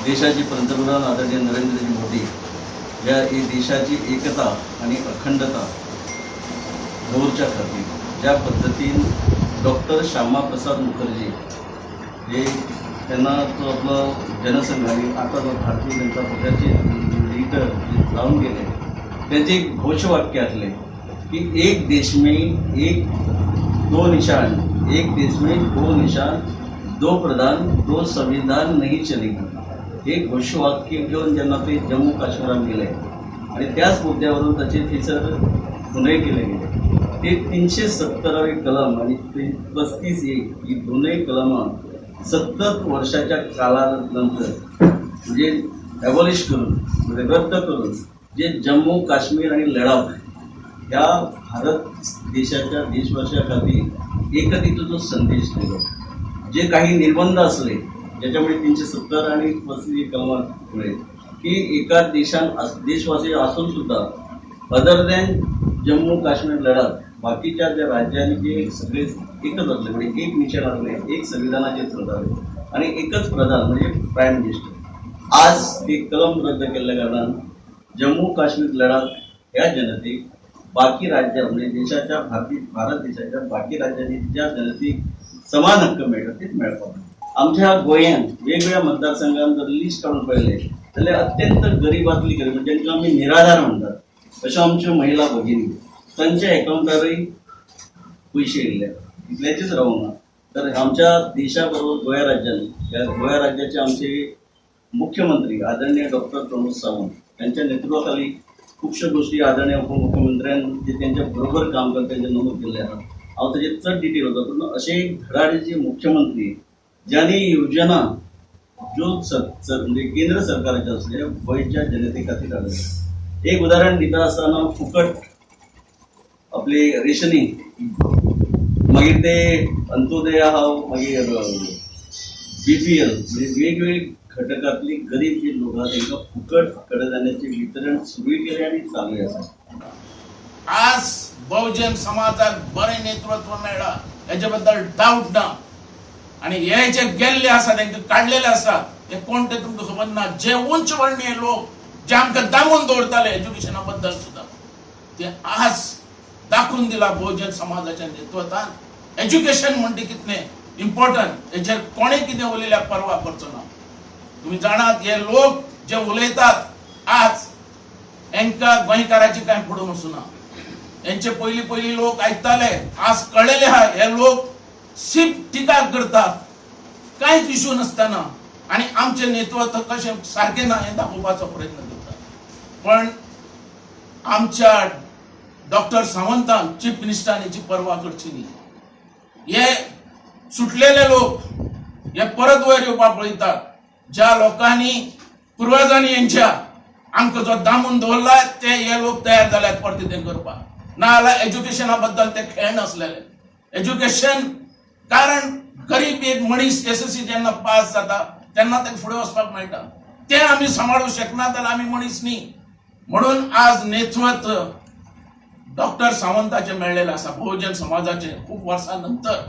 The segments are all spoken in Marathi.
देशाचे पंतप्रधान आदरणीय नरेंद्रजी मोदी या देशाची एकता आणि अखंडता दौरच्या खातीर ज्या पद्धतीन डॉक्टर श्यामाप्रसाद मुखर्जी हे त्यांना तो आपला जनसंघ आणि आता जो भारतीय जनता पक्षाचे लीडर जाऊन गेले त्यांचे एक घोषवाक्य असले की एक देश में एक दो निशान, एक देश में दो निशान, दो प्रधान, दो संविधान नहीं चलेगी हे घोषवाक्य घेऊन ज्यांना ते जम्मू काश्मीरात गेले आणि त्याच मुद्द्यावरून त्याचे फीचर गुन्हे केले गेले ते 370वे कलम आणि 35A ही दोन्ही कलमं 70 वर्षाच्या कालानंतर म्हणजे ॲबॉलिश करून म्हणजे रद्द करून जे जम्मू काश्मीर आणि लडाख या भारत देशाच्या देशवासिया खातीर एकतेचा जो संदेश दिला जे काही निर्बंध असले ज्याच्यामुळे 370 आणि 35 कलमामुळे की एका देशवासी असून सुद्धा अदर दॅन जम्मू काश्मीर लडाख बाकीच्या ज्या राज्यांनी जे सगळे एकच असले म्हणजे एक निशाण असले एक संविधानाचे स्रोत आणि एकच प्रधान म्हणजे प्राईम मिनिस्टर आज ते कलम रद्द केल्या कारणान जम्मू काश्मीर लडाख या जनतेक बाकी राज्यां म्हणजे देशाच्या भारत देशाच्या बाकी राज्यांनी ज्या जनतेक समान हक्क मेळटा ते मेळपाक आमच्या गोंयांत वेगवेगळ्या मतदारसंघांत जर लिस्ट काढून पळयले जाल्यार अत्यंत गरिबांतली गरीब म्हणजे जेंका आमी निराधार म्हणटात अश्यो आमच्यो महिला भगिनी तांच्या अकाउंटारय पयशे येयले इतल्याचेच रावूंक ना तर आमच्या देशा बरोबर गोंया राज्याचे आमचे मुख्यमंत्री आदरणीय डॉक्टर प्रमोद सावंत यांच्या नेतृत्वाखाली खूपशा गोष्टी आदरणीय उपमुख्यमंत्र्यांनी जे त्यांच्या बरोबर काम करता त्यांचे नमूद केले आहात हांव ताचे चड डिटेल वता पूण असे धडाडीचे मुख्यमंत्री ज्यांनी योजना जो म्हणजे केंद्र सरकारच्या असल्या गोंयच्या जनते खातीर हाडल्या एक उदाहरण दिता आसतना फुकट आपली रेशनिंग मागीर ते अंत्योदय आहा मागीर BPL म्हणजे वेगवेगळी घटकातली गरीब जे लोक आहात तांकां फुकट कडधान्याचे वितरण सुरूय केले आणि चालू आसा आज बहुजन समाजाक बरें नेतृत्व मेळ्ळा हेचे बद्दल डाऊट ना आणि हे जे गेल्ले आसा तांकां काडलेले आसा ते कोण ते तुमकां खबर ना जे उंच वर्णीय लोक जे आमकां दामून दवरताले एज्युकेशना बद्दल सुद्दां ते आज दाखवून दिला बहुजन समाजाच्या नेतृत्वान एज्युकेशन म्हणजे कितलें इम्पॉर्टंट हेचेर कोणें कितें उलयल्यार परवा करचो ना तुम्ही जाणात हे लोक जे उलयतात आज हांकां गोंयकाराची कांय फुडून वचूना यांचे पयलीं लोक आयकताले आज कळलेले आहा हे लोक सिर्फ टिका करतात कांयच इश्यू नासतना आणि आमचे नेतृत्व कशें सारकें ना हें दाखोवपाचो प्रयत्न करतात पण आमच्या डॉक्टर सावंतान चीफ मिनिस्टरान हेची पर्वा करची न्ही हे सुटलेले लोक हे परत वयर येवपाक पळयतात ज्या लोकांनी पुर्वजांनी यांच्या आमकां जो दामून दवरला ते हे लोक तयार जाल्यात परत ते करपाक ना जाल्यार एज्युकेशना बद्दल ते खेळ नासलेले एज्युकेशन कारण गरीब एक मनीस SSC जेन्ना पास जाता तेन्ना ताका फुडें वचपाक मेळटा ते आमी सांबाळूंक शकना जाल्यार आमी मनीस न्ही म्हणून आज नेतृत्व डॉक्टर सावंताचे मेळ्ळेले आसा बहुजन समाजाचे खूप वर्सां नंतर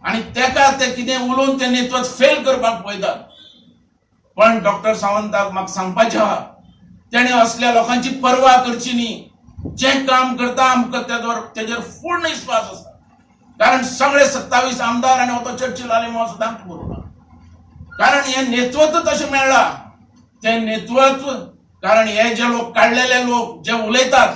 आणि तेका ते कितें उलोवन ते नेतृत्व फेल करपाक पळयतात पण डॉक्टर सावंताक म्हाका सांगपाचें आहा तेणें असल्या लोकांची पर्वा करची न्ही जे काम करता आमकां तेजेर पूर्ण विश्वास आसा कारण सगळे 27 आमदार आनी हो चर्चिल आलेमो सुद्दां आमकां बरोबर कारण हे नेतृत्व तशें मेळ्ळा ते नेतृत्व कारण हे जे लोक काडलेले लोक जे उलयतात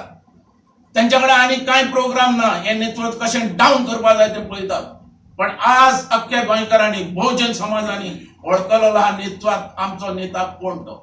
त्यांच्या कडेन आनी कांय प्रोग्राम ना हे नेतृत्व कशें डावन करपाक जाय ते पळयतात पण आज अख्ख्या गोंयकारांनी बहुजन समाजांनी वळखलेलो हा नेतृत्वात आमचो नेता कोण तो